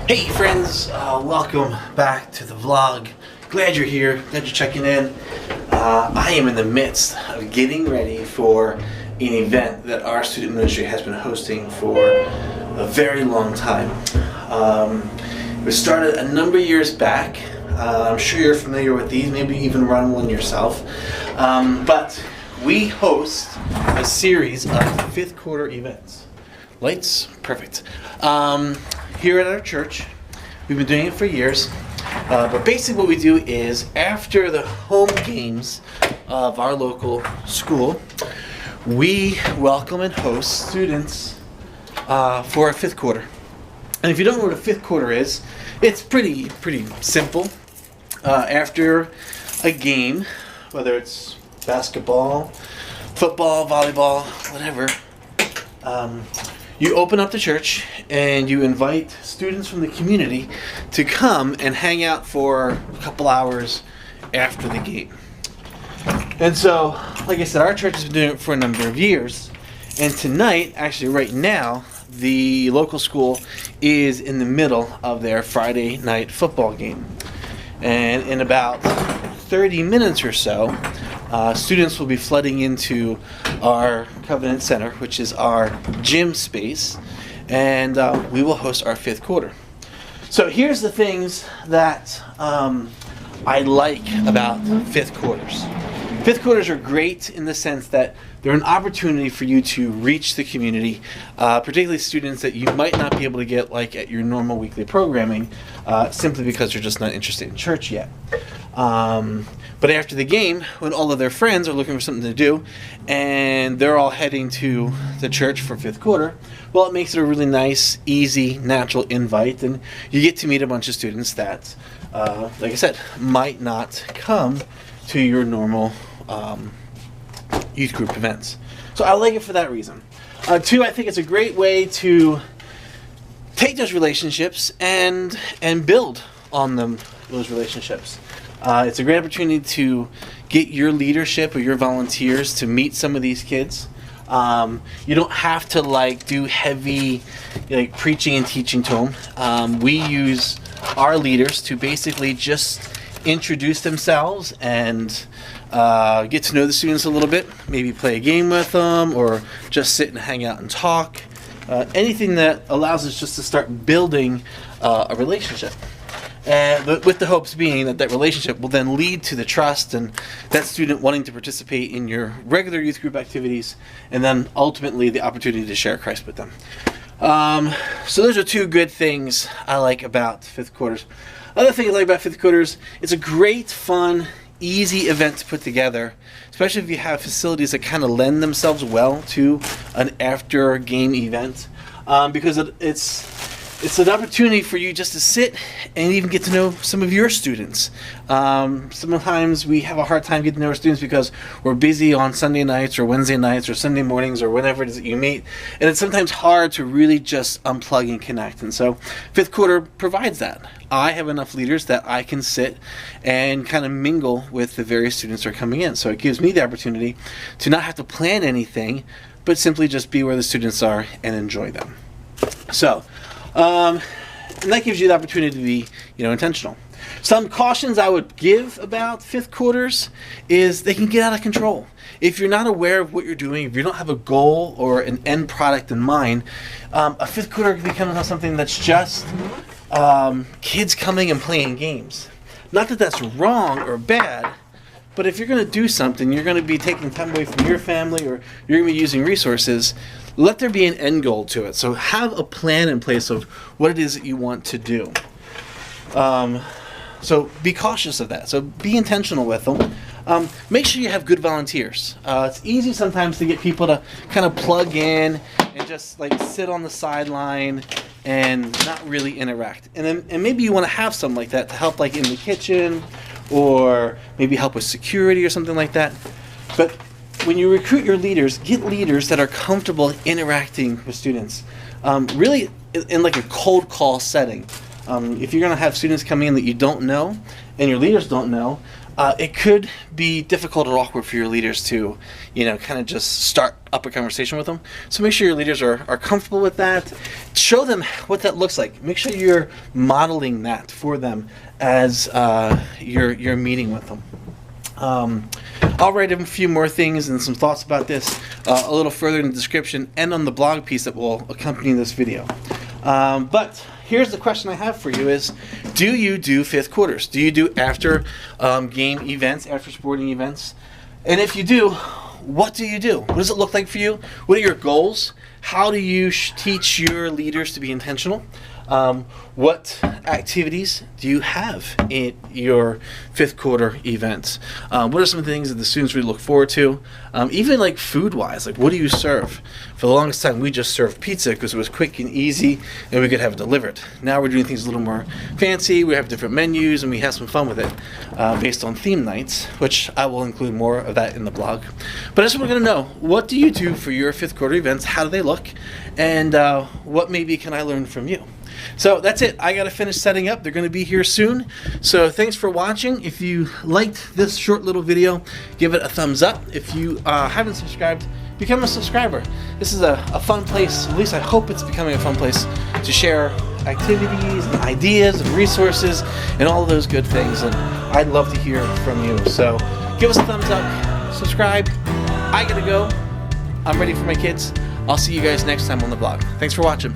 Hey friends, welcome back to the vlog. Glad you're here, glad you're checking in. I am in the midst of getting ready for an event that our student ministry has been hosting for a very long time. It was started a number of years back. I'm sure you're familiar with these, maybe even run one yourself. But we host a series of fifth quarter events. Lights? Perfect. Here at our church, we've been doing it for years. But basically what we do is after the home games of our local school, we welcome and host students for a fifth quarter. And if you don't know what a fifth quarter is, it's pretty simple. After a game, whether it's basketball, football, volleyball, whatever, you open up the church and you invite students from the community to come and hang out for a couple hours after the game. And so, like I said, our church has been doing it for a number of years. And tonight, actually right now, the local school is in the middle of their Friday night football game. And in about 30 minutes or so, students will be flooding into our Covenant Center, which is our gym space, and we will host our fifth quarter. So here's the things that I like about fifth quarters. Fifth quarters are great in the sense that they're an opportunity for you to reach the community, particularly students that you might not be able to get like at your normal weekly programming, simply because they're just not interested in church yet. But after the game, when all of their friends are looking for something to do, and they're all heading to the church for fifth quarter, well, it makes it a really nice, easy, natural invite, and you get to meet a bunch of students that, like I said, might not come to your normal youth group events. So I like it for that reason. Two, I think it's a great way to take those relationships and build on those relationships. It's a great opportunity to get your leadership or your volunteers to meet some of these kids. You don't have to do heavy preaching and teaching to them. We use our leaders to basically just introduce themselves and get to know the students a little bit, maybe play a game with them or just sit and hang out and talk. Anything that allows us just to start building a relationship. With the hopes being that relationship will then lead to the trust and that student wanting to participate in your regular youth group activities, and then ultimately the opportunity to share Christ with them. So those are two good things I like about fifth quarters. Other thing I like about fifth quarters, it's a great, fun, easy event to put together, especially if you have facilities that kind of lend themselves well to an after game event, because it's an opportunity for you just to sit and even get to know some of your students. Sometimes we have a hard time getting to know our students because we're busy on Sunday nights or Wednesday nights or Sunday mornings or whenever it is that you meet. And it's sometimes hard to really just unplug and connect. And so fifth quarter provides that. I have enough leaders that I can sit and kind of mingle with the various students that are coming in. So it gives me the opportunity to not have to plan anything, but simply just be where the students are and enjoy them. So, and that gives you the opportunity to be, intentional. Some cautions I would give about fifth quarters is they can get out of control. If you're not aware of what you're doing, if you don't have a goal or an end product in mind, a fifth quarter can become something that's just kids coming and playing games. Not that that's wrong or bad, but if you're going to do something, you're going to be taking time away from your family or you're going to be using resources, let there be an end goal to it. So have a plan in place of what it is that you want to do. So be cautious of that. So be intentional with them. Make sure you have good volunteers. It's easy sometimes to get people to kind of plug in and just sit on the sideline and not really interact. And maybe you want to have something like that to help in the kitchen or maybe help with security or something like that. But when you recruit your leaders, get leaders that are comfortable interacting with students. Really in a cold call setting. If you're going to have students coming in that you don't know and your leaders don't know, it could be difficult or awkward for your leaders to, kind of just start up a conversation with them. So make sure your leaders are comfortable with that. Show them what that looks like. Make sure you're modeling that for them as you're meeting with them. I'll write a few more things and some thoughts about this a little further in the description and on the blog piece that will accompany this video. But here's the question I have for you is, do you do fifth quarters? Do you do after game events, after sporting events? And if you do, what do you do? What does it look like for you? What are your goals? How do you teach your leaders to be intentional? What activities do you have in your fifth quarter events? What are some things that the students really look forward to? Even like food-wise, like what do you serve? For the longest time, we just served pizza because it was quick and easy, and we could have it delivered. Now we're doing things a little more fancy. We have different menus, and we have some fun with it based on theme nights, which I will include more of that in the blog. But I just want to know, what do you do for your fifth quarter events? How do they look? And what maybe can I learn from you? So that's it. I got to finish setting up. They're going to be here soon. So thanks for watching. If you liked this short little video, give it a thumbs up. If you haven't subscribed, become a subscriber. This is a fun place. At least I hope it's becoming a fun place to share activities and ideas and resources and all of those good things. And I'd love to hear from you. So give us a thumbs up, subscribe. I got to go. I'm ready for my kids. I'll see you guys next time on the vlog. Thanks for watching.